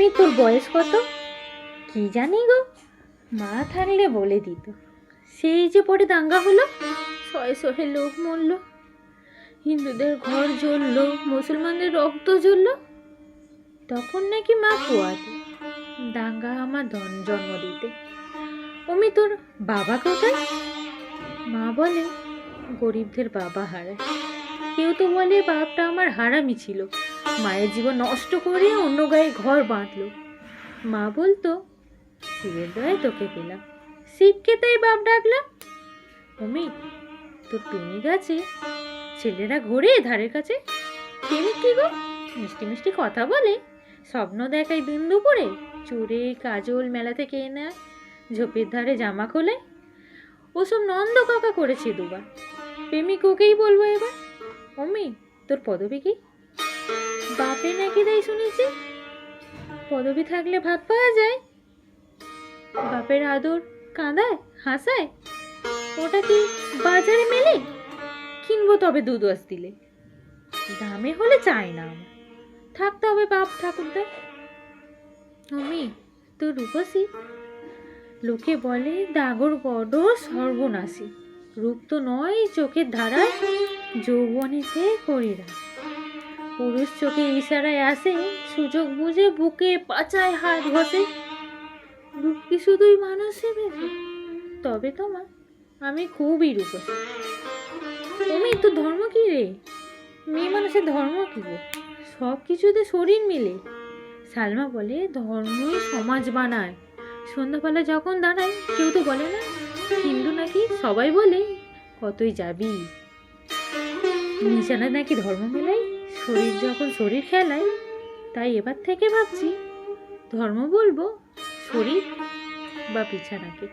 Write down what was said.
অমি, তোর বয়স কত? কি জানি গো, মা থাকলে বলে দিত। সেই যে পরে দাঙ্গা হলো, শয়ে শয়ে লোক মরল, হিন্দুদের ঘর জ্বলল, মুসলমানদের রক্ত জ্বলল, তখন নাকি মা পোয়াতে দাঙ্গা আমার জন্ম দিতে। অমি, তোর বাবা কোথায়? মা বলে গরিবদের বাবা হারায়। কেউ তো বলে বাপটা আমার হারামি ছিল, মায়ের জীবন নষ্ট করে অন্য গায়ে ঘর বাঁধলো। মা বলতো শিবের দয়ায় তোকে পেলাম, শিবকে তাই বাপ ডাকলাম। অমি, তোর প্রেমিক আছে? ছেলেরা ঘোরে ধারের কাছে। প্রেমিক কি গো? মিষ্টি মিষ্টি কথা বলে, স্বপ্ন দেখায় দিন দুপুরে, চুড়ে কাজল মেলা থেকে এনে ঝোপের ধারে জামা খোলে। ওসব নন্দ কাকা করেছে দুবার, প্রেমিক ওকেই বলবো এবার। অমি, তোর পদবী কি? বাপে নাকি দেয় শুনেছি। পদবী থাকলে ভাত পাওয়া যায়। বাপের আদর কাঁদায় হাসায়, ওটা কি বাজারে মেলে? কিনবো তবে 2-10 দিলে। দামে হলে চাই না আমার, থাকতে হবে বাপ ঠাকুরদার। অমি, তোর রূপসী? লোকে বলে দাগর বড় সর্বনাশী, রূপ তো নয় চোখের ধারায়, যৌবনেতে করিরা। পুরুষ চোখে ইশারায় আসে, সুযোগ বুঝে বুকে পাচায় হাত ঘষে। রূপ কি শুধুই মানুষে বেশি? তবে তোমার আমি খুবই রূপসী। অমি, তোর ধর্ম কি রে? মেয়ে মানুষের ধর্ম কি গো? সব কিছুতে শরীর মিলে। সালমা বলে ধর্মই সমাজ বানায়। সন্ধ্যাবেলা যখন দাঁড়ায় কেউ তো বলে না হিন্দু নাকি, সবাই বলে কতই যাবি। নিশানা নাকি ধর্ম মেলাই, শরীর যখন শরীর খেলায়। তাই এবার থেকে ভাবছি ধর্ম বলবো শরীর বা বিছানাকে।